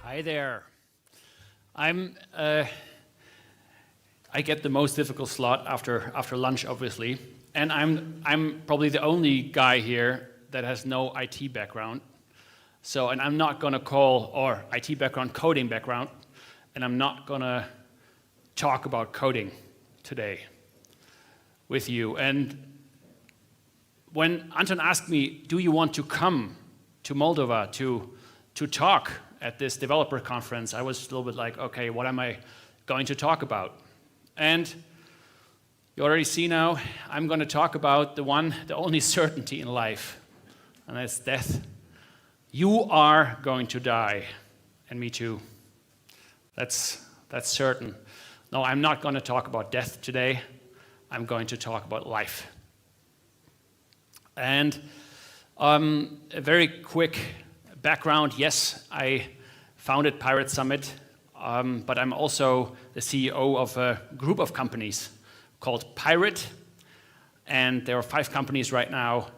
Hi there. I get the most difficult slot after lunch, obviously, and I'm probably the only guy here that has no IT background. So, and I'm not gonna call or IT background, coding background, and I'm not gonna talk about coding today with you. And when Anton asked me, "Do you want to come to Moldova to talk at this developer conference?" I was a little bit like, okay, what am I going to talk about? And you already see now, I'm going to talk about the only certainty in life, and that's death. You are going to die, and me too. That's certain. No, I'm not going to talk about death today. I'm going to talk about life. And a very quick background. Yes, I founded Pirate Summit, but I'm also the CEO of a group of companies called Pirate, and there are 5 companies right now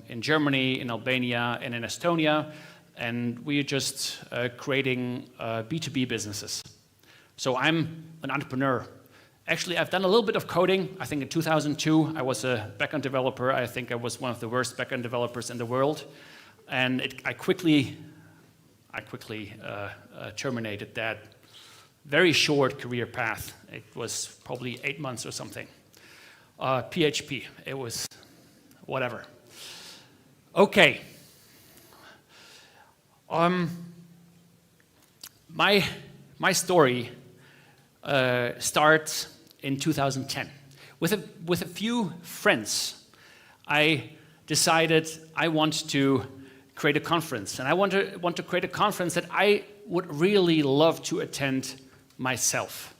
in Germany, in Albania, and in Estonia, and we're just creating B2B businesses. So I'm an entrepreneur. Actually, I've done a little bit of coding. I think in 2002, I was a backend developer. I think I was one of the worst backend developers in the world. And I quickly terminated that very short career path. It was probably 8 months or something. PHP, it was whatever. Okay. My story starts in 2010. With a few friends, I decided I want to create a conference, and I want to create a conference that I would really love to attend myself.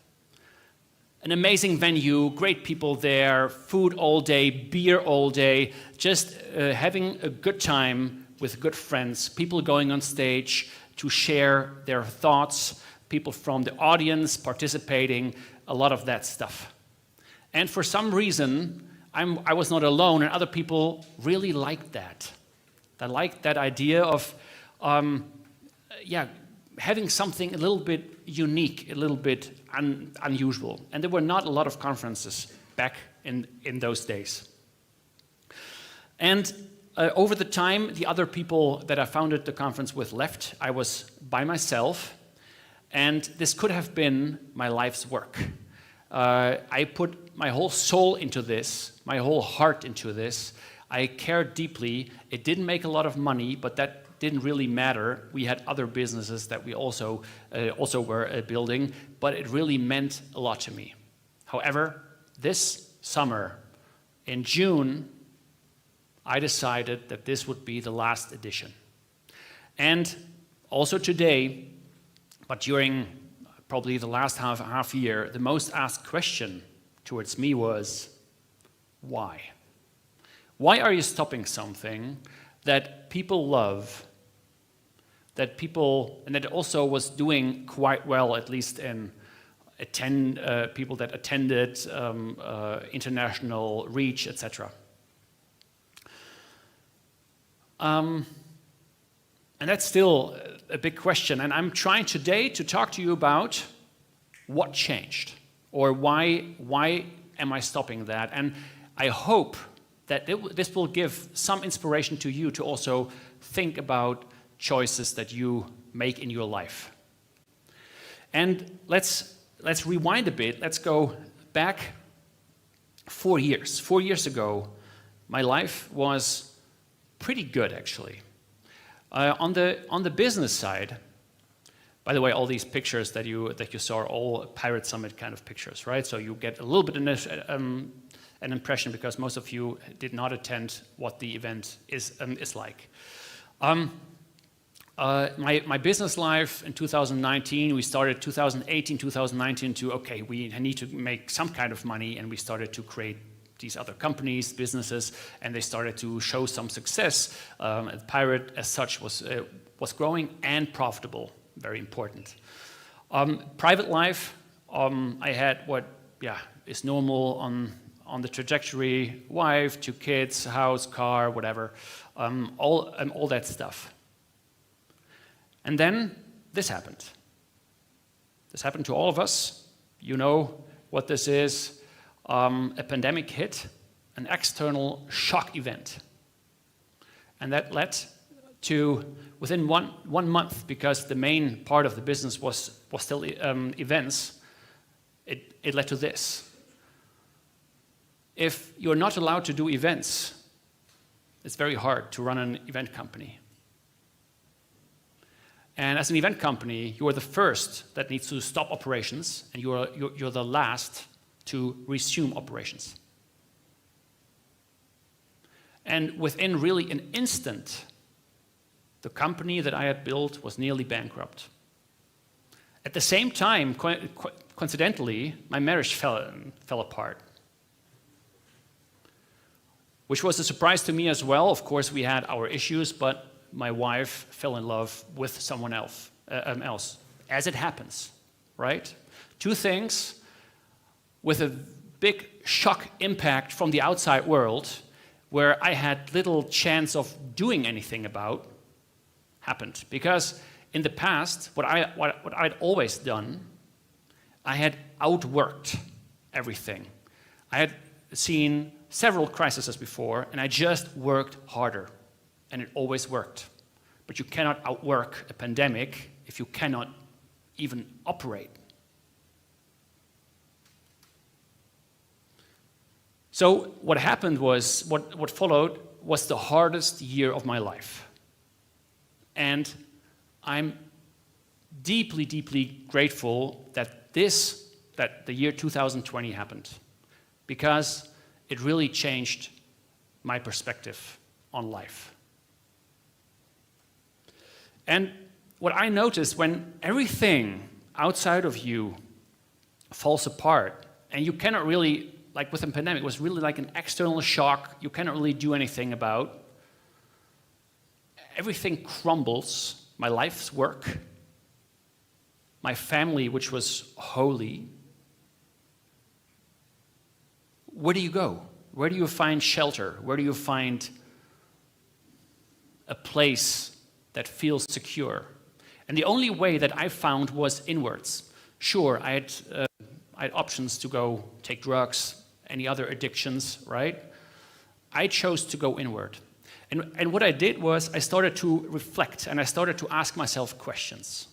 An amazing venue, great people there, food all day, beer all day, just having a good time with good friends, people going on stage to share their thoughts, people from the audience participating, a lot of that stuff. And for some reason, I was not alone, and other people really liked that. I liked that idea of having something a little bit unique, a little bit unusual. And there were not a lot of conferences back in those days. And over the time, the other people that I founded the conference with left. I was by myself, and this could have been my life's work. I put my whole soul into this, my whole heart into this. I cared deeply. It didn't make a lot of money, but that didn't really matter. We had other businesses that we also were building, but it really meant a lot to me. However, this summer, in June, I decided that this would be the last edition. And also today, but during probably the last half year, the most asked question towards me was, why? Why are you stopping something that people love, that also was doing quite well, at least in people that attended, international reach, etc. And that's still a big question. And I'm trying today to talk to you about what changed, or why am I stopping that? And I hope that this will give some inspiration to you to also think about choices that you make in your life. And let's rewind a bit. Let's go back 4 years. 4 years ago, my life was pretty good, actually. On the business side, by the way, all these pictures that you saw are all Pirate Summit kind of pictures, right? So you get a little bit an impression, because most of you did not attend what the event is like. My business life in 2019, we started 2018, 2019 to, okay, we need to make some kind of money, and we started to create these other companies, businesses, and they started to show some success. Pirate, as such, was growing and profitable, very important. Private life, I had what is normal on the trajectory: wife, 2 kids, house, car, whatever, all that stuff. And then this happened. This happened to all of us. You know what this is. A pandemic hit, an external shock event. And that led to, within one month, because the main part of the business was still events, it led to this. If you're not allowed to do events, it's very hard to run an event company. And as an event company, you are the first that needs to stop operations, and you're the last to resume operations. And within really an instant, the company that I had built was nearly bankrupt. At the same time, coincidentally, my marriage fell apart, which was a surprise to me as well. Of course, we had our issues, but my wife fell in love with someone else, as it happens, right? Two things with a big shock impact from the outside world, where I had little chance of doing anything about, happened. Because in the past, what I'd always done, I had outworked everything. I had seen several crises before, and I just worked harder, and it always worked. But you cannot outwork a pandemic if you cannot even operate. So what happened was, what followed was the hardest year of my life. And I'm deeply, deeply grateful that the year 2020 happened, because it really changed my perspective on life. And what I noticed, when everything outside of you falls apart, and you cannot really, like with the pandemic, it was really like an external shock you cannot really do anything about. Everything crumbles, my life's work, my family, which was holy. Where do you go? Where do you find shelter? Where do you find a place that feels secure? And the only way that I found was inwards. Sure, I had options to go take drugs, any other addictions, right? I chose to go inward. And what I did was I started to reflect, and I started to ask myself questions.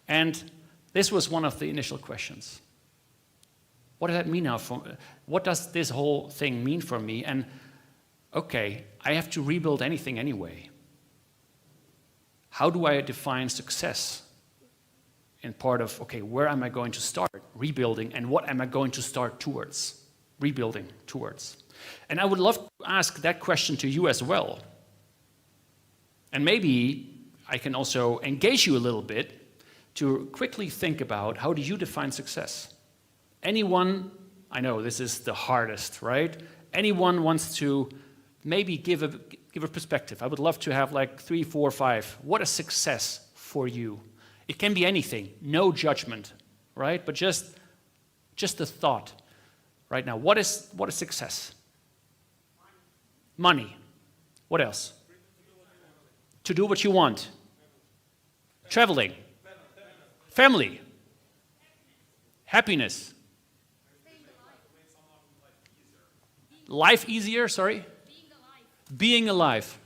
And this was one of the initial questions. What does that mean now? What does this whole thing mean for me? And okay, I have to rebuild anything anyway. How do I define success? In part of, okay, where am I going to start rebuilding, and what am I going to start towards, rebuilding towards? And I would love to ask that question to you as well. And maybe I can also engage you a little bit to quickly think about, how do you define success? Anyone, I know this is the hardest, right? Anyone wants to maybe give a perspective. I would love to have like 3, 4, 5. What is success for you? It can be anything, no judgment, right? But just a thought right now. What is success? Money. What else? To do what you want. Traveling. Family. Happiness. Life easier, sorry? Being alive.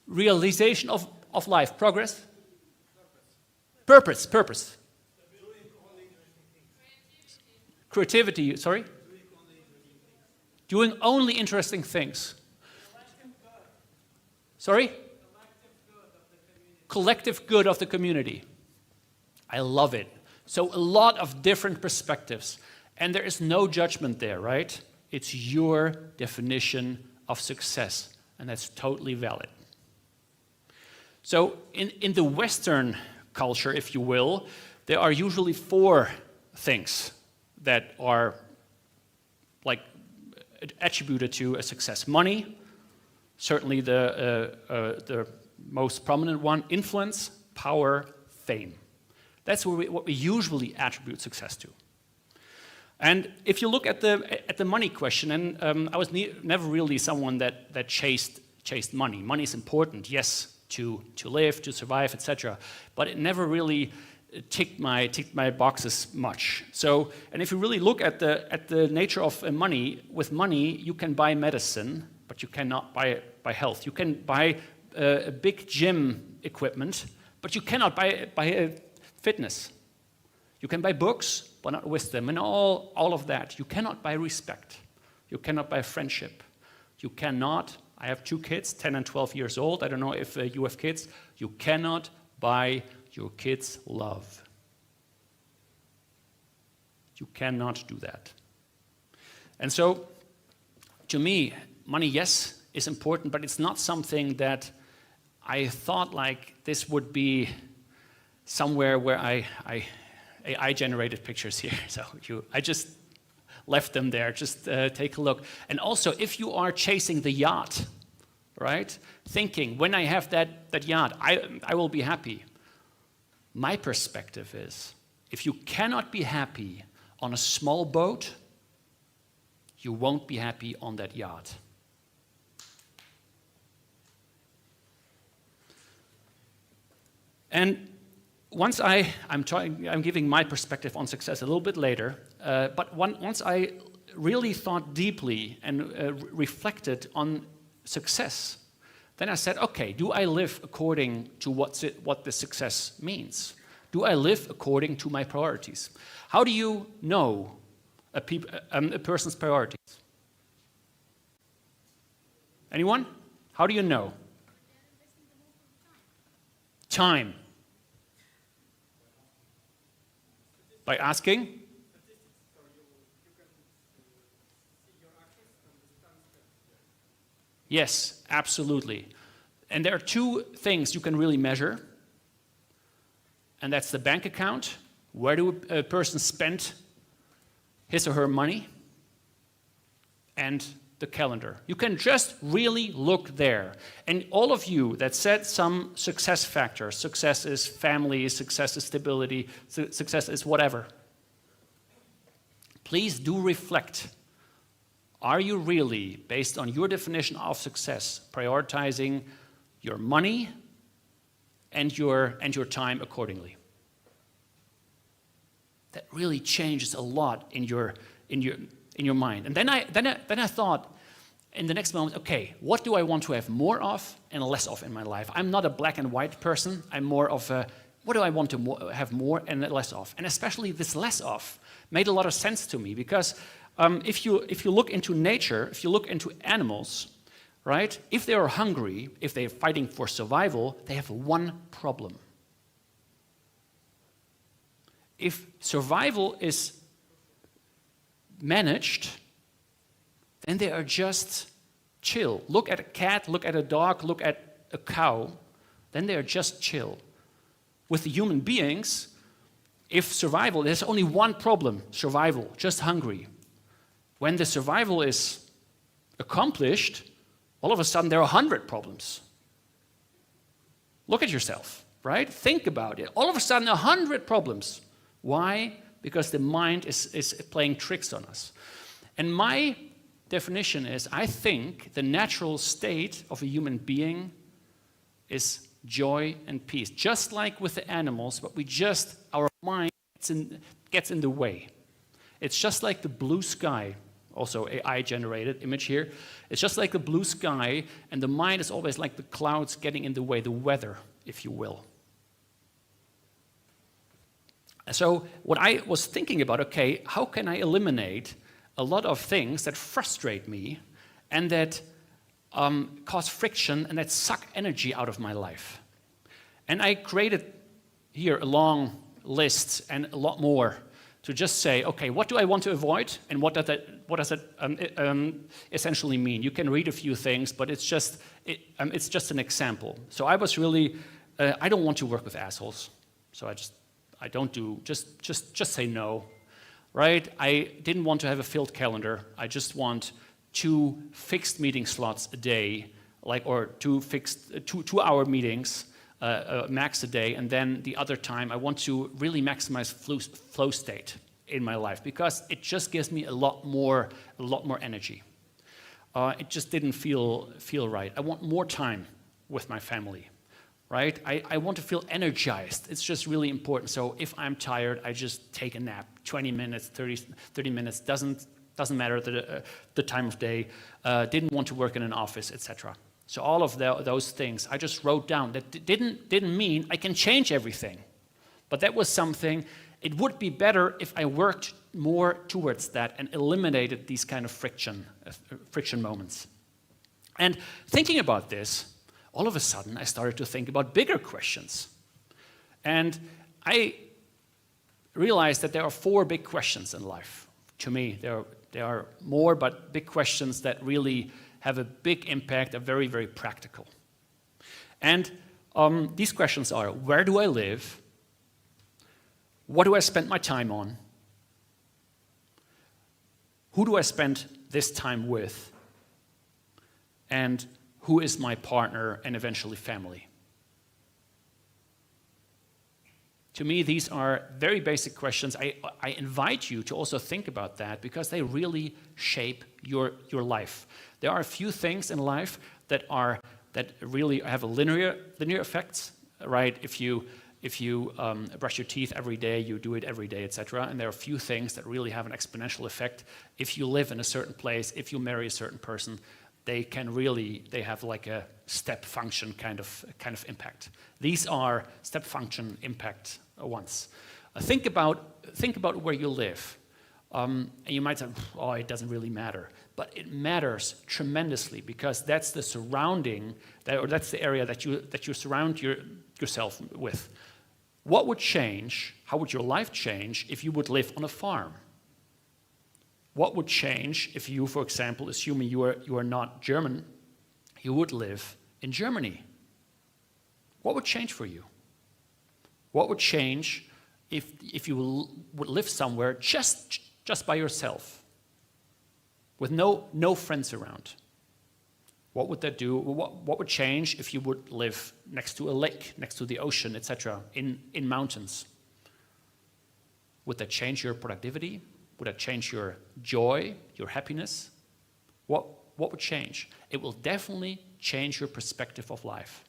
Realization of life. Progress. Purpose. Creativity, sorry? Doing only interesting things. Sorry? Collective good of the community. I love it. So a lot of different perspectives. And there is no judgment there, right? It's your definition of success. And that's totally valid. So in the Western culture, if you will, there are usually 4 things that are like attributed to a success. Money, certainly the most prominent one. Influence, power, fame. That's what we usually attribute success to. And if you look at the money question, and I was never really someone that chased money. Money is important, yes, to live, to survive, etc. But it never really ticked my boxes much. So, and if you really look at the nature of money, with money you can buy medicine, but you cannot buy health. You can buy a big gym equipment, but you cannot buy fitness. You can buy books, but not wisdom, and all of that. You cannot buy respect. You cannot buy friendship. You cannot, I have 2 kids, 10 and 12 years old. I don't know if you have kids. You cannot buy your kids' love. You cannot do that. And so, to me, money, yes, is important, but it's not something that I thought like this would be somewhere where I generated pictures here. So I just left them there. Just take a look. And also, if you are chasing the yacht, right? Thinking, when I have that yacht, I will be happy. My perspective is, if you cannot be happy on a small boat, you won't be happy on that yacht. And once I'm giving my perspective on success a little bit later, but once I really thought deeply and reflected on success, then I said, okay, do I live according to what the success means? Do I live according to my priorities? How do you know a person's priorities? Anyone? How do you know? Time. By asking? Yes, absolutely. And there are 2 things you can really measure. And that's the bank account. Where do a person spend his or her money? And the calendar. You can just really look there. And all of you that said some success factors, success is family, success is stability, success is whatever, please do reflect. Are you really, based on your definition of success, prioritizing your money and your time accordingly? That really changes a lot in your mind. And then I thought in the next moment, okay, what do I want to have more of and less of in my life? I'm not a black and white person. I'm more of a, what do I want to have more and less of? And especially this less of made a lot of sense to me, because if you look into nature, if you look into animals, right? If they are hungry, if they're fighting for survival, they have one problem. If survival is managed, then they are just chill. Look at a cat, look at a dog, look at a cow, then they are just chill. With the human beings, if survival, there's only one problem, survival, just hungry. When the survival is accomplished, all of a sudden there are 100 problems. Look at yourself, right? Think about it. All of a sudden 100 problems. Why? Because the mind is playing tricks on us. And my definition is, I think the natural state of a human being is joy and peace. Just like with the animals, but our mind gets in the way. It's just like the blue sky, also AI-generated image here. It's just like the blue sky, and the mind is always like the clouds getting in the way, the weather, if you will. So what I was thinking about, okay, how can I eliminate a lot of things that frustrate me and that cause friction and that suck energy out of my life? And I created here a long list and a lot more to just say, okay, what do I want to avoid, and what does it essentially mean? You can read a few things, but it's just an example. So I was really, I don't want to work with assholes, so I don't do, just say no, right? I didn't want to have a filled calendar. I just want 2 fixed meeting slots a day, or 2 fixed 2-hour meetings, max a day, and then the other time I want to really maximize flow state in my life, because it just gives me a lot more energy. It just didn't feel right. I want more time with my family, right? I want to feel energized. It's just really important. So if I'm tired, I just take a nap. 20 minutes, 30 minutes, doesn't matter the time of day. Didn't want to work in an office, etc. So all of those things I just wrote down. That didn't mean I can change everything. But that was something, it would be better if I worked more towards that and eliminated these kind of friction moments. And thinking about this, all of a sudden I started to think about bigger questions. And I realized that there are 4 big questions in life. To me, there are more, but big questions that really have a big impact, are very, very practical. And these questions are, where do I live? What do I spend my time on? Who do I spend this time with? And who is my partner and eventually family? To me, these are very basic questions. I invite you to also think about that because they really shape your life. There are a few things in life that really have a linear effects, right? If you brush your teeth every day, you do it every day, etc. And there are a few things that really have an exponential effect. If you live in a certain place, if you marry a certain person, they have like a step function kind of impact. These are step function impact ones. Think about where you live. And you might say, oh, it doesn't really matter. But it matters tremendously because that's the surrounding, that's the area that you surround yourself with. What would change, how would your life change if you would live on a farm? What would change if you, for example, assuming you are not German, you would live in Germany? What would change for you? What would change if you would live somewhere just by yourself, with no friends around? What would that do? What would change if you would live next to a lake, next to the ocean, etc., in mountains? Would that change your productivity? Would that change your joy, your happiness? What would change? It will definitely change your perspective of life.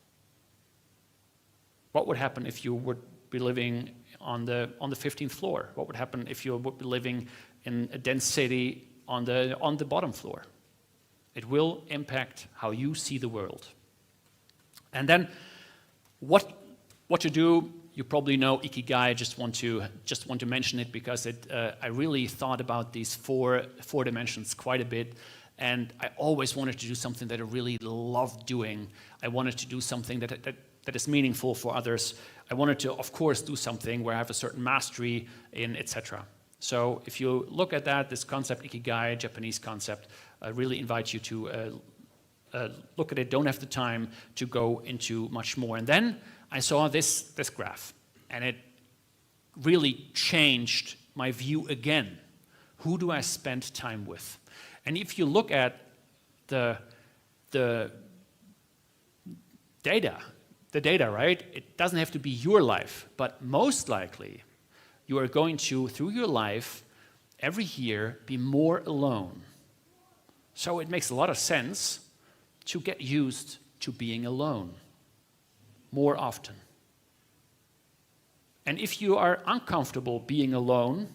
What would happen if you would be living on the 15th floor? What would happen if you would be living in a dense city on the bottom floor? It will impact how you see the world. And then what to do? You probably know Ikigai. I just want to mention it because I really thought about these four dimensions quite a bit, and I always wanted to do something that I really loved doing. I wanted to do something that is meaningful for others. I wanted to, of course, do something where I have a certain mastery in, etc. So if you look at that, this concept, Ikigai, Japanese concept, I really invite you to look at it. Don't have the time to go into much more. And then I saw this graph, and it really changed my view again. Who do I spend time with? And if you look at the data, right? It doesn't have to be your life, but most likely you are going to, through your life, every year be more alone. So it makes a lot of sense to get used to being alone more often. And if you are uncomfortable being alone,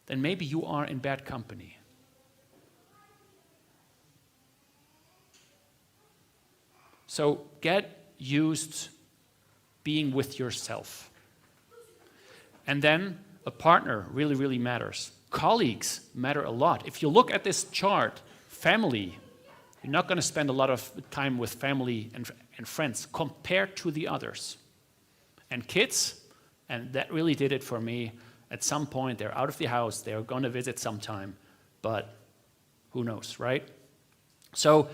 then maybe you are in bad company. So get used being with yourself. And then a partner really, really matters. Colleagues matter a lot. If you look at this chart, family, you're not going to spend a lot of time with family and friends compared to the others. And kids, and that really did it for me. At some point, they're out of the house, they're going to visit sometime, but who knows, right? So,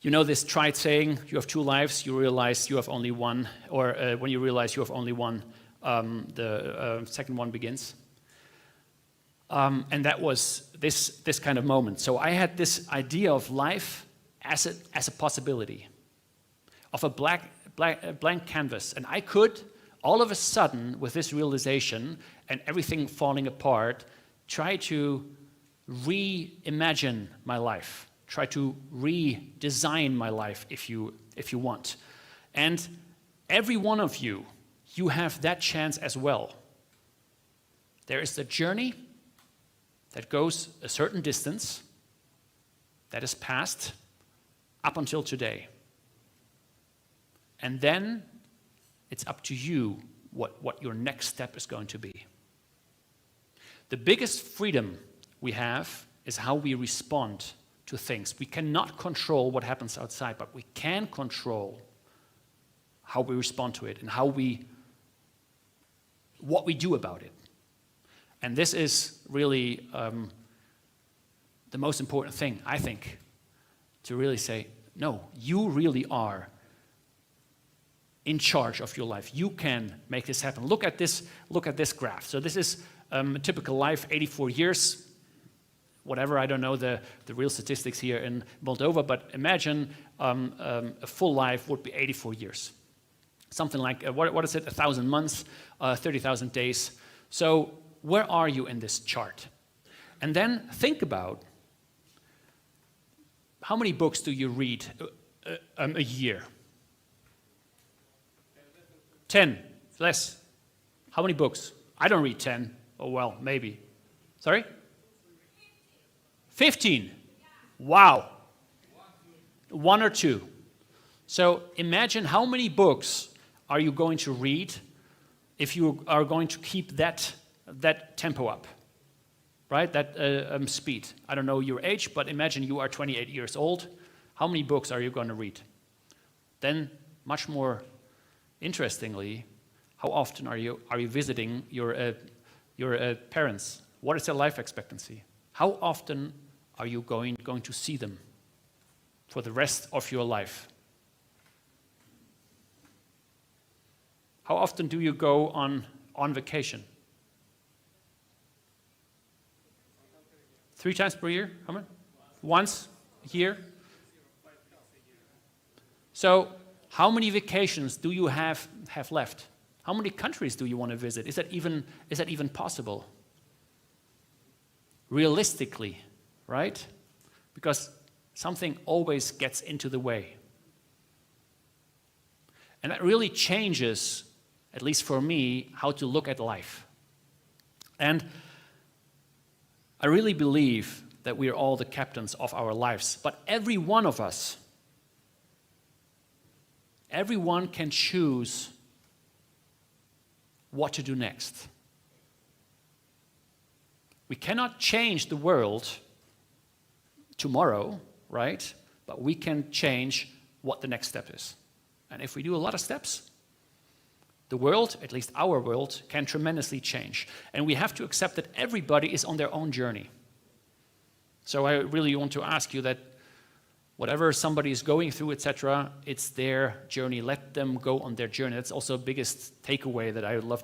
you know this trite saying, you have 2 lives, you realize you have only one, or when you realize you have only one, the second one begins. And that was this kind of moment. So I had this idea of life as a possibility, of a blank canvas. And I could, all of a sudden, with this realization and everything falling apart, try to reimagine my life, try to redesign my life if you want. And every one of you, you have that chance as well. There is a journey that goes a certain distance that is passed up until today. And then it's up to you what your next step is going to be. The biggest freedom we have is how we respond to things. We cannot control what happens outside, but we can control how we respond to it and what we do about it. And this is really the most important thing, I think, to really say, no, you really are in charge of your life. You can make this happen. Look at this graph. So this is a typical life, 84 years, whatever, I don't know the real statistics here in Moldova, but imagine a full life would be 84 years. Something like, what is it, 1,000 months, 30,000 days. So where are you in this chart? And then think about, how many books do you read a year? 10, less. How many books? I don't read 10. Oh, well, maybe. Sorry? 15. Wow. 1 or 2. So imagine how many books are you going to read if you are going to keep that tempo up, right? That speed. I don't know your age, but imagine you are 28 years old. How many books are you going to read? Then, much more interestingly, how often are you visiting your parents? What is their life expectancy? How often are you going to see them for the rest of your life? How often do you go on vacation? 3 times per year? How many? Once a year? So, how many vacations do you have left? How many countries do you want to visit? Is that even possible? Realistically, right? Because something always gets into the way. And that really changes, at least for me, how to look at life. And I really believe that we are all the captains of our lives, but every one of us, everyone can choose what to do next. We cannot change the world tomorrow, right? But we can change what the next step is. And if we do a lot of steps, the world, at least our world, can tremendously change. And we have to accept that everybody is on their own journey. So I really want to ask you that whatever somebody is going through, etc., it's their journey. Let them go on their journey. That's also the biggest takeaway that I would love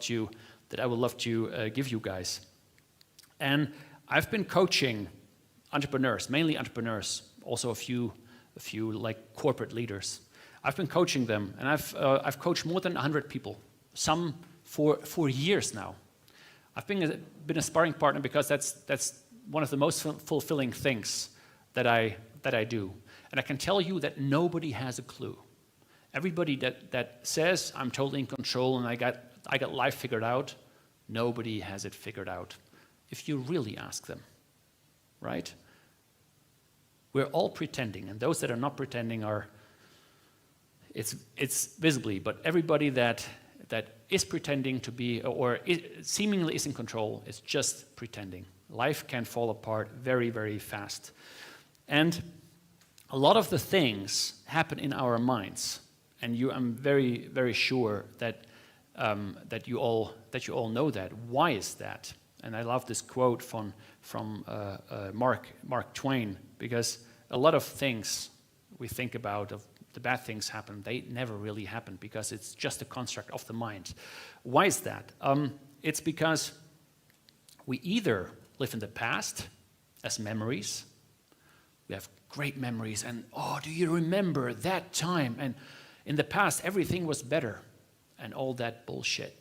to give you guys. And I've been coaching entrepreneurs, mainly entrepreneurs, also a few like corporate leaders. I've been coaching them, and I've coached more than 100 people, some for years now. I've been a sparring partner because that's one of the most fulfilling things that I do. And I can tell you that nobody has a clue. Everybody that says, I'm totally in control and I got life figured out, nobody has it figured out. If you really ask them, right? We're all pretending, and those that are not pretending it's visibly, but everybody that is pretending to be, or seemingly is in control, is just pretending. Life can fall apart very, very fast. And a lot of the things happen in our minds, and I'm very, very sure that you all know that. Why is that? And I love this quote from Mark Twain, because a lot of things we think about, of the bad things happen, they never really happen because it's just a construct of the mind. Why is that? It's because we either live in the past as memories. We have great memories, and do you remember that time? And in the past, everything was better, and all that bullshit.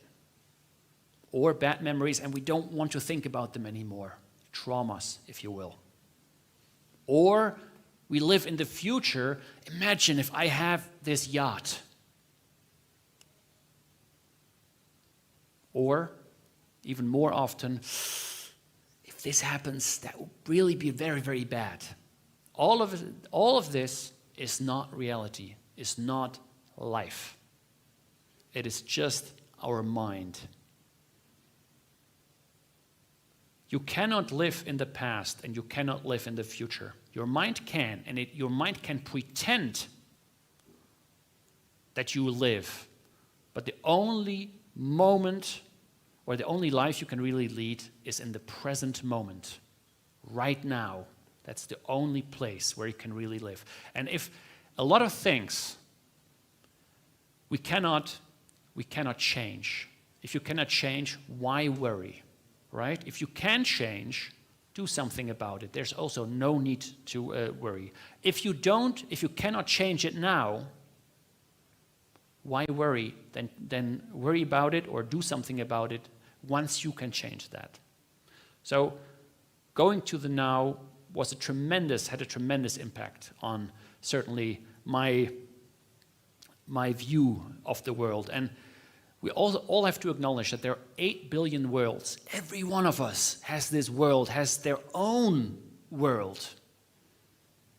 Or bad memories, and we don't want to think about them anymore. Traumas, if you will. Or we live in the future. Imagine if I have this yacht. Or, even more often, if this happens, that would really be very, very bad. All of this is not reality, is not life. It is just our mind. You cannot live in the past and you cannot live in the future. Your mind can, and your mind can pretend that you live. But the only moment or the only life you can really lead is in the present moment, right now. That's the only place where you can really live. And if a lot of things we cannot change. If you cannot change, why worry? Right? If you can change, do something about it. There's also no need to worry. If you cannot change it now, why worry? Then worry about it or do something about it once you can change that. So going to the now had a tremendous impact on certainly my view of the world. And we all have to acknowledge that there are 8 billion worlds. Every one of us has this world, has their own world,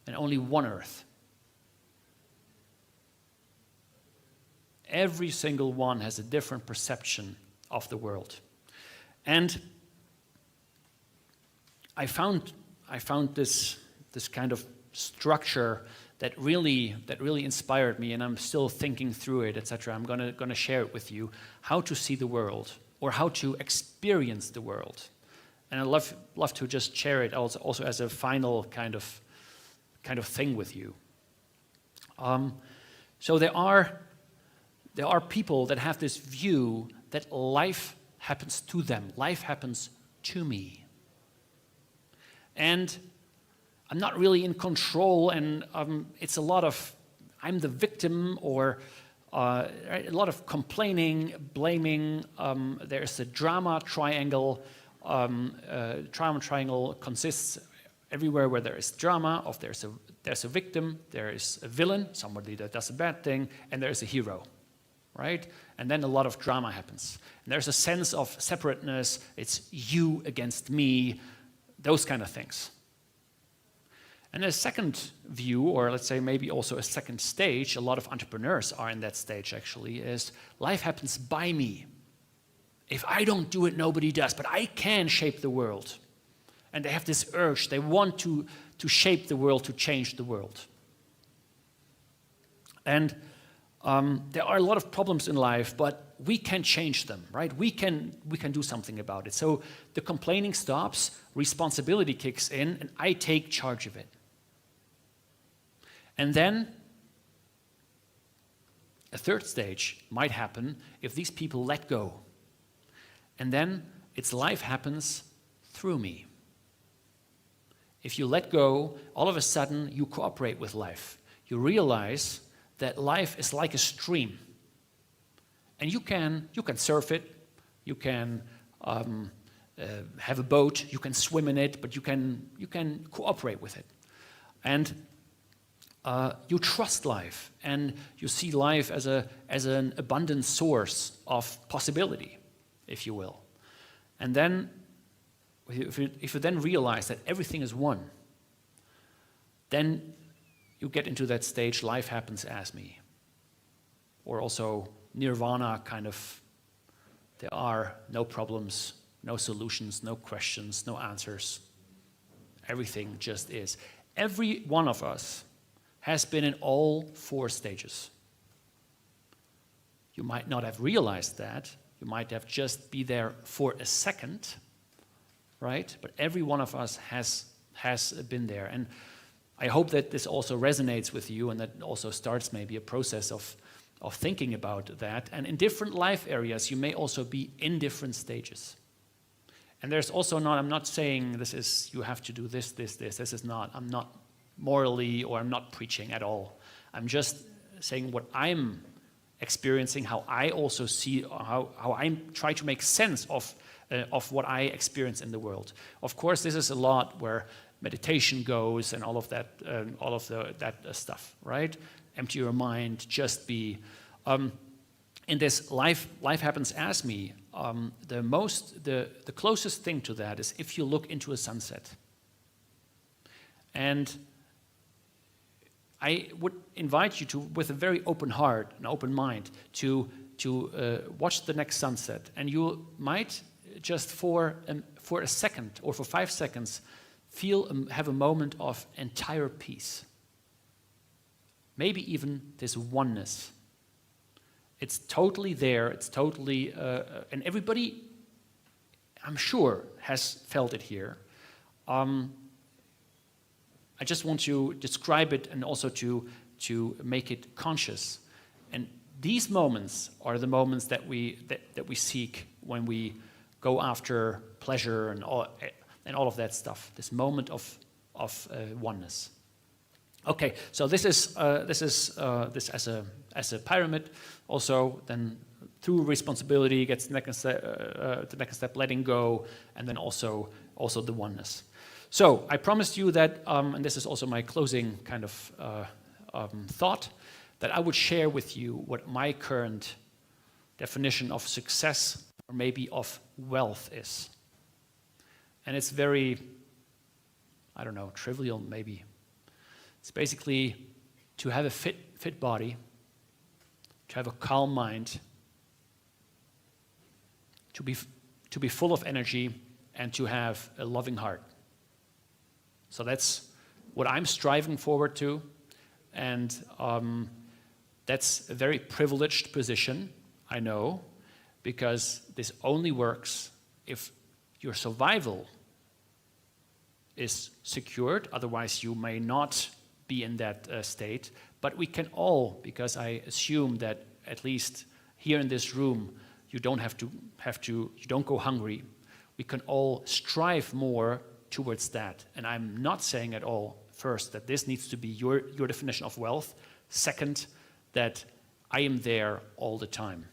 and only one Earth. Every single one has a different perception of the world. And I found this kind of structure that really inspired me, and I'm still thinking through it, etc. I'm gonna share it with you, how to see the world or how to experience the world. And I'd love to just share it also as a final kind of thing with you. So there are people that have this view that life happens to them, life happens to me. And I'm not really in control, and it's a lot of I'm the victim, or a lot of complaining, blaming. There's a drama triangle. Drama triangle consists everywhere where there is drama. There's a victim, there is a villain, somebody that does a bad thing, and there is a hero, right? And then a lot of drama happens. And there's a sense of separateness. It's you against me, those kind of things. And a second view, or let's say maybe also a second stage, a lot of entrepreneurs are in that stage actually, is life happens by me. If I don't do it, nobody does, but I can shape the world. And they have this urge, they want to shape the world, to change the world. And there are a lot of problems in life, but we can change them, right? We can do something about it. So the complaining stops, responsibility kicks in, and I take charge of it. And then a third stage might happen if these people let go. And then its life happens through me. If you let go, all of a sudden you cooperate with life. You realize that life is like a stream. And you can surf it, you can have a boat, you can swim in it, but you can cooperate with it. And you trust life, and you see life as an abundant source of possibility, if you will. And then, if you then realize that everything is one, then you get into that stage, life happens as me. Or also nirvana kind of, there are no problems, no solutions, no questions, no answers. Everything just is. Every one of us has been in all 4 stages. You might not have realized that. You might have just been there for a second, right? But every one of us has been there. And I hope that this also resonates with you, and that also starts maybe a process of thinking about that. And in different life areas, you may also be in different stages. And there's also not, I'm not saying this is, you have to do this. This is not, I'm not morally, or I'm not preaching at all. I'm just saying what I'm experiencing, how I also see, how I try to make sense of what I experience in the world. Of course, this is a lot where meditation goes and all of that stuff, right? Empty your mind, just be. in this life happens as me, the closest thing to that is if you look into a sunset. And I would invite you to, with a very open heart, an open mind, to watch the next sunset. And you might just for a second or for 5 seconds have a moment of entire peace. Maybe even this oneness. It's totally there, it's totally, and everybody, I'm sure, has felt it here. I just want to describe it and also to make it conscious. And these moments are the moments that we seek when we go after pleasure and all of that stuff. This moment of oneness. Okay, so this is as a pyramid. Also, then through responsibility gets the next step, letting go, and then also the oneness. So I promised you that, and this is also my closing kind of thought, that I would share with you what my current definition of success, or maybe of wealth, is. And it's very, I don't know, trivial maybe. It's basically to have a fit body, to have a calm mind, to be full of energy, and to have a loving heart. So that's what I'm striving forward to, and that's a very privileged position, I know, because this only works if your survival is secured. Otherwise, you may not be in that state. But we can all, because I assume that at least here in this room, you don't you don't go hungry. We can all strive more towards that. And I'm not saying at all, first, that this needs to be your definition of wealth. Second, that I am there all the time.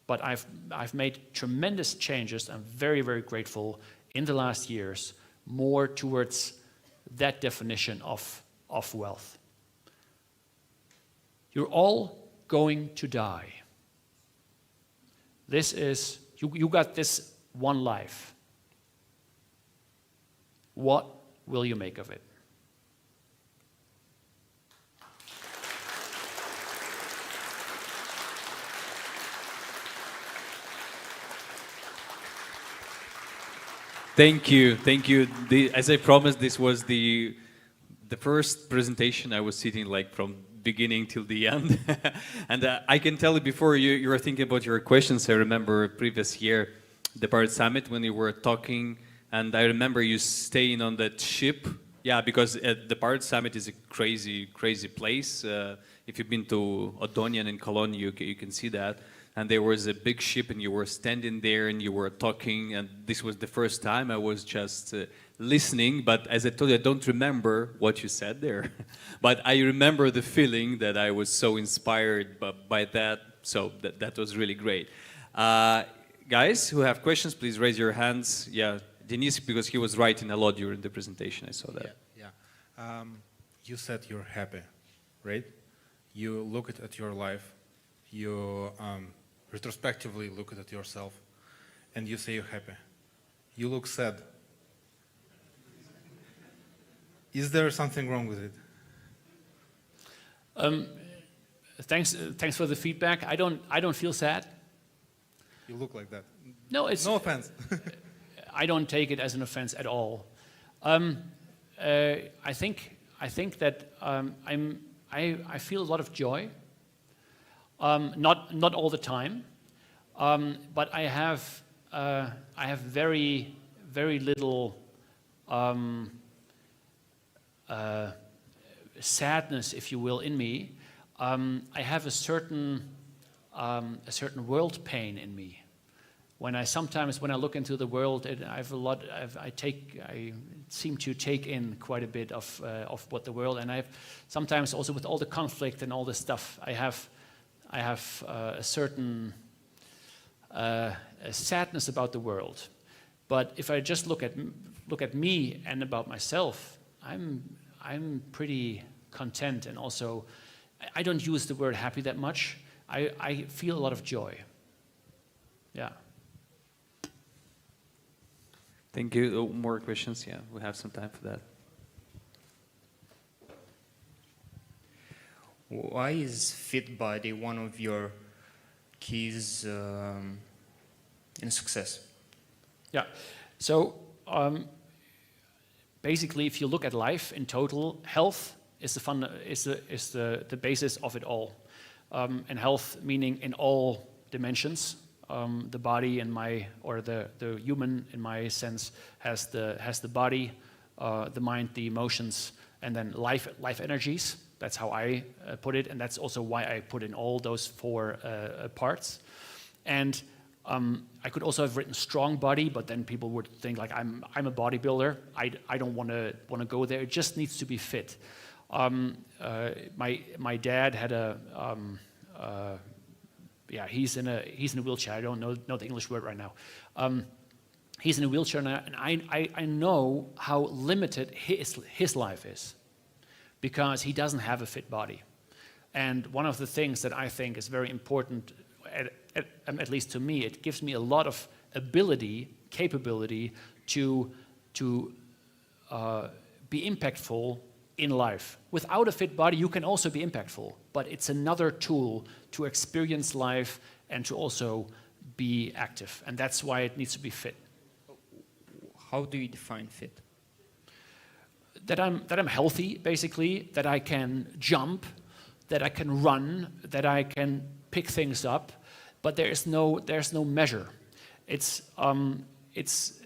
But I've made tremendous changes. I'm very, very grateful in the last years, more towards that definition of wealth. You're all going to die. This is, you got this one life. What will you make of it? Thank you. As I promised, this was the first presentation. I was sitting like from beginning till the end. And I can tell you, before you were thinking about your questions, I remember previous year, the Pirate Summit, when you were talking, and I remember you staying on that ship. Yeah, because the Pirate Summit is a crazy, crazy place. If you've been to Odonian and Cologne, you can see that. And there was a big ship, and you were standing there, and you were talking, and this was the first time I was just listening, but as I told you, I don't remember what you said there. But I remember the feeling that I was so inspired by that, so that was really great. Guys who have questions, please raise your hands. Yeah, Denise, because he was writing a lot during the presentation, I saw that. Yeah. You said you're happy, right? You look at your life, you retrospectively look at yourself, and you say you're happy. You look sad. Is there something wrong with it? Thanks for the feedback. I don't feel sad. You look like that. No, it's no offense. I don't take it as an offense at all. I think that I feel a lot of joy. Not all the time, but I have very little sadness, if you will, in me. I have a certain world pain in me. When I look into the world, I seem to take in quite a bit of what the world, and I've sometimes also with all the conflict and all this stuff, I have a certain sadness about the world. But if I just look at me and about myself, I'm pretty content, and also I don't use the word happy that much, I feel a lot of joy. Yeah. Thank you. Oh, more questions? Yeah, we have some time for that. Why is fit body one of your keys in success? Yeah. So basically, if you look at life in total, health is the basis of it all. And health meaning in all dimensions. The body in the human in my sense has the body, the mind, the emotions, and then life energies. That's how I put it, and that's also why I put in all those 4 parts. And I could also have written strong body, but then people would think like I'm a bodybuilder. I don't want to go there. It just needs to be fit. My dad had he's in a wheelchair. I don't know the English word right now. He's in a wheelchair now, and I know how limited his life is, because he doesn't have a fit body. And one of the things that I think is very important, at least to me, it gives me a lot of capability to be impactful in life. Without a fit body, you can also be impactful, but it's another tool to experience life and to also be active. And that's why it needs to be fit. How do you define fit? That I'm healthy, basically, that I can jump, that I can run, that I can pick things up, but there's no measure. It's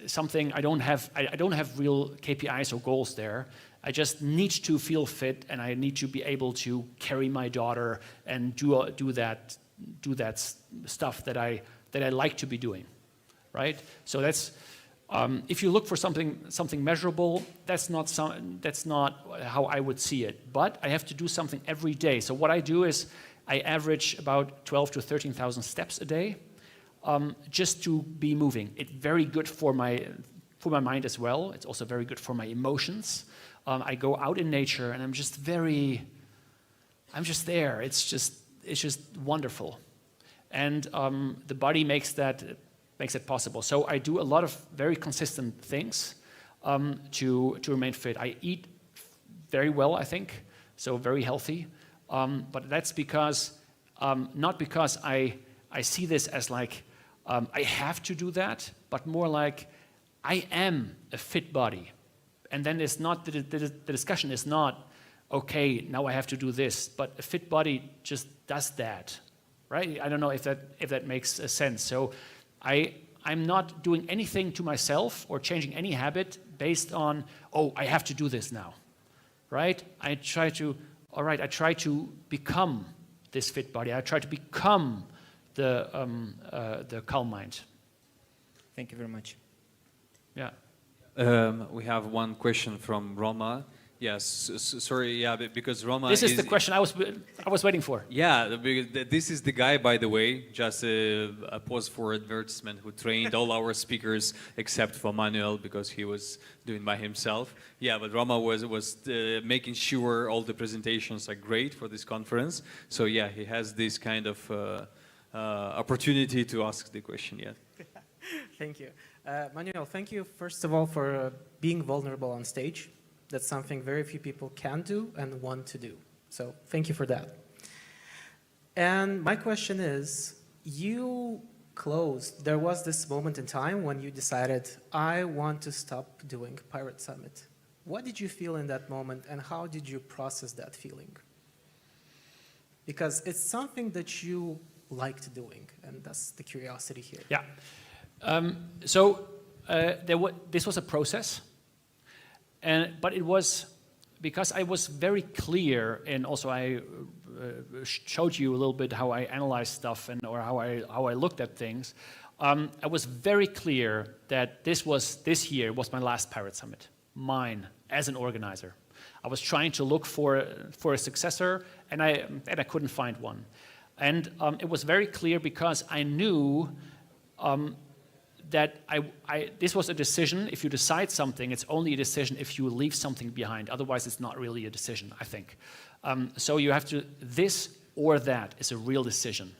something I don't have real KPIs or goals there. I just need to feel fit, and I need to be able to carry my daughter and do that stuff that I like to be doing, right? So that's if you look for something measurable, that's not how I would see it. But I have to do something every day. So what I do is I average about 12 to 13,000 steps a day, just to be moving. It's very good for my mind as well. It's also very good for my emotions. I go out in nature, and I'm just there. It's just wonderful, and the body makes it possible. So I do a lot of very consistent things to remain fit. I eat very well, I think, so very healthy. But that's because not because I see this as like I have to do that, but more like I am a fit body. And then it's not the discussion is not, okay, now I have to do this, but a fit body just does that, right? I don't know if that makes sense. So I'm not doing anything to myself or changing any habit based on, oh, I have to do this now, right? I try to become this fit body. I try to become the calm mind. Thank you very much. Yeah. We have one question from Roma. Yes, sorry, yeah, because Roma This is the question I was waiting for. Yeah, this is the guy, by the way, just a pause for advertisement, who trained all our speakers except for Manuel, because he was doing by himself. Yeah, but Roma was making sure all the presentations are great for this conference. So yeah, he has this kind of opportunity to ask the question, yeah. Thank you. Manuel, thank you, first of all, for being vulnerable on stage. That's something very few people can do and want to do. So thank you for that. And my question is, there was this moment in time when you decided, I want to stop doing Pirate Summit. What did you feel in that moment, and how did you process that feeling? Because it's something that you liked doing, and that's the curiosity here. Yeah. This was a process, but it was because I was very clear, and also I showed you a little bit how I analyzed stuff or how I looked at things. I was very clear that this year was my last Pirate Summit, mine as an organizer. I was trying to look for a successor, and I couldn't find one. And it was very clear because I knew that this was a decision. If you decide something, it's only a decision if you leave something behind. Otherwise, it's not really a decision, I think. So you have to, this or that is a real decision,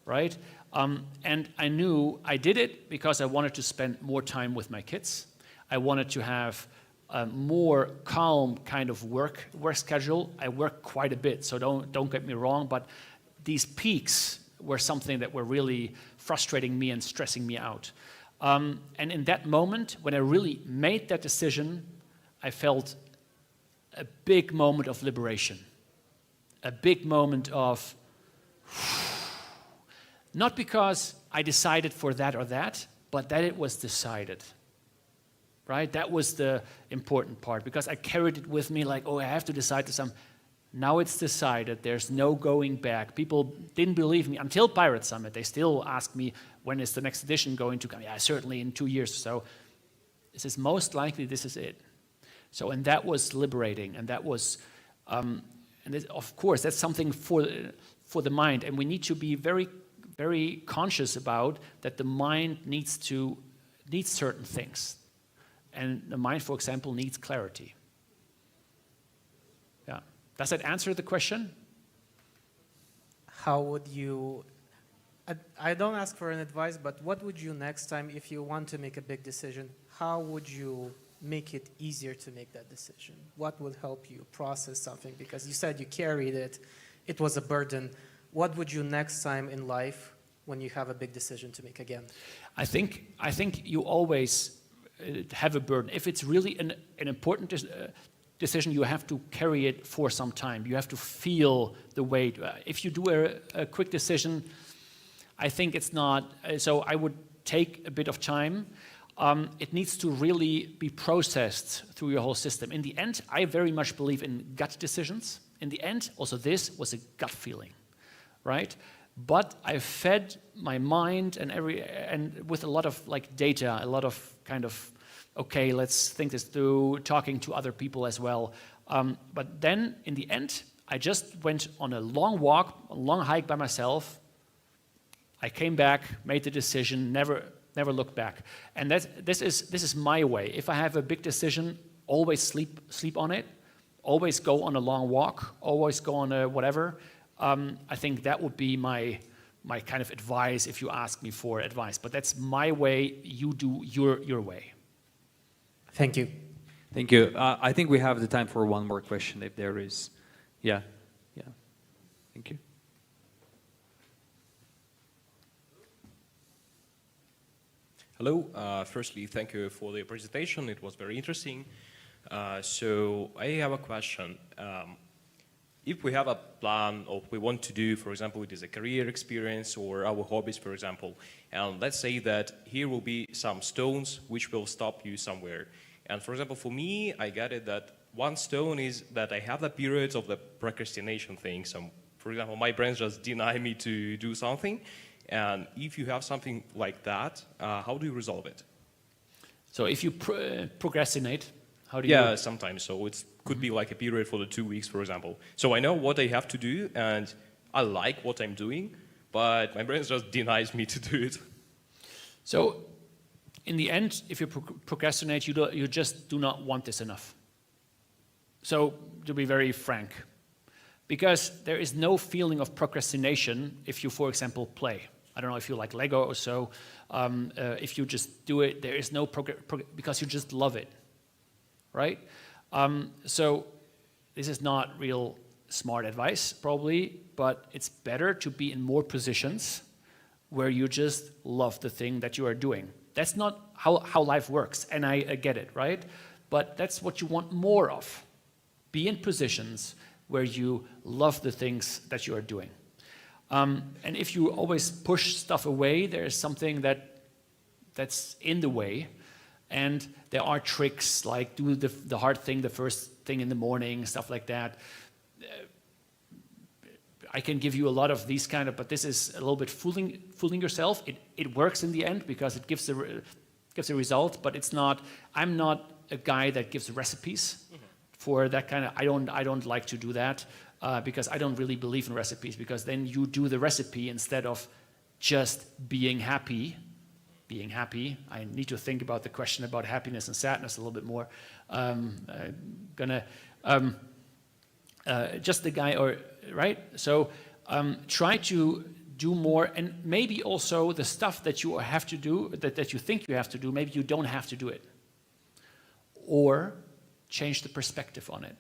right? And I knew I did it because I wanted to spend more time with my kids. I wanted to have a more calm kind of work schedule. I work quite a bit, so don't get me wrong, but these peaks were something that were really frustrating me and stressing me out. And in that moment, when I really made that decision, I felt a big moment of liberation, a big moment of, not because I decided for that or that, but that it was decided, right? That was the important part, because I carried it with me like, oh, I have to decide to some. Now it's decided, there's no going back. People didn't believe me until Pirate Summit. They still ask me, when is the next edition going to come? Yeah, certainly in 2 years or so. This is most likely, this is it. So, and that was liberating, and that was, and this, of course, that's something for the mind, and we need to be very, very conscious about that the mind needs certain things. And the mind, for example, needs clarity. Yeah. Does that answer the question? How would you, I don't ask for an advice, but what would you next time, if you want to make a big decision, how would you make it easier to make that decision? What would help you process something? Because you said you carried it, it was a burden. What would you next time in life when you have a big decision to make again? I think you always have a burden. If it's really an important decision, you have to carry it for some time. You have to feel the weight. If you do a quick decision, I think it's not, so I would take a bit of time. It needs to really be processed through your whole system. In the end, I very much believe in gut decisions. In the end, also this was a gut feeling, right? But I fed my mind and with a lot of like data, a lot of kind of, okay, let's think this through, talking to other people as well. But then in the end, I just went on a long walk, a long hike by myself. I came back, made the decision, never looked back. And this is my way. If I have a big decision, always sleep on it, always go on a long walk, always go on a whatever. I think that would be my kind of advice if you ask me for advice. But that's my way, you do your way. Thank you. Thank you. I think we have the time for one more question if there is. Yeah. Thank you. Hello. Firstly, thank you for the presentation. It was very interesting. So I have a question. If we have a plan of what we want to do, for example, it is a career experience or our hobbies, for example, and let's say that here will be some stones which will stop you somewhere. And for example, for me, I get it that one stone is that I have the periods of the procrastination thing. So, for example, my brain just deny me to do something. And if you have something like that, how do you resolve it? So if you procrastinate, how do you? Yeah, sometimes. So it could be like a period for the 2 weeks, for example. So I know what I have to do, and I like what I'm doing, but my brain just denies me to do it. So in the end, if you procrastinate, you just do not want this enough. So to be very frank, because there is no feeling of procrastination if you, for example, play. I don't know if you like Lego or so. If you just do it, there is no because you just love it, right? So this is not real smart advice, probably, but it's better to be in more positions where you just love the thing that you are doing. That's not how life works, and I get it, right? But that's what you want more of. Be in positions where you love the things that you are doing. And if you always push stuff away, there is something that's in the way. And there are tricks like do the hard thing the first thing in the morning, stuff like that. I can give you a lot of these kind of, but this is a little bit fooling yourself. It works in the end because it gives a result, but it's not. I'm not a guy that gives recipes for that kind of. I don't like to do that because I don't really believe in recipes. Because then you do the recipe instead of just being happy. Being happy. I need to think about the question about happiness and sadness a little bit more. Just the guy, or right? So try to do more, and maybe also the stuff that you have to do, that you think you have to do, maybe you don't have to do it. Or change the perspective on it.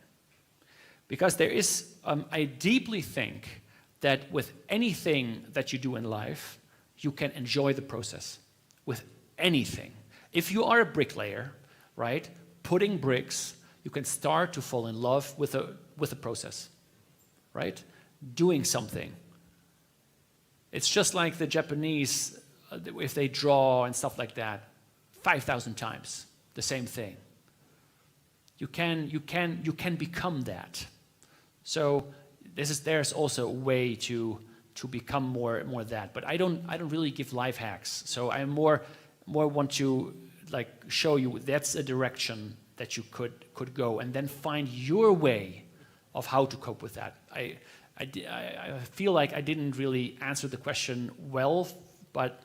Because there is, I deeply think that with anything that you do in life, you can enjoy the process. With anything. If you are a bricklayer, right, putting bricks, you can start to fall in love with the process, right? Doing something. It's just like the Japanese, if they draw and stuff like that, 5,000 times, the same thing. You can become that. So there's also a way to become more that. But I don't really give life hacks. So I more want to like show you that's a direction that you could go, and then find your way of how to cope with that. I feel like I didn't really answer the question well, but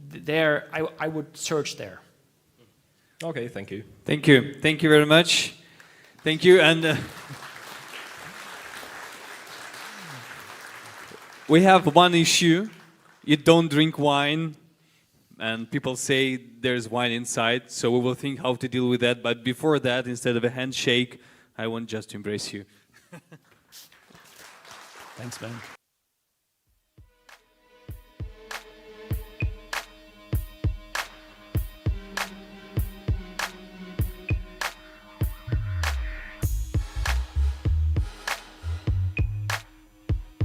there I would search there. Okay, thank you. Thank you. Thank you very much. Thank you. And we have one issue. You don't drink wine. And people say there's wine inside. So we will think how to deal with that. But before that, instead of a handshake, I want just to embrace you. Thanks, man.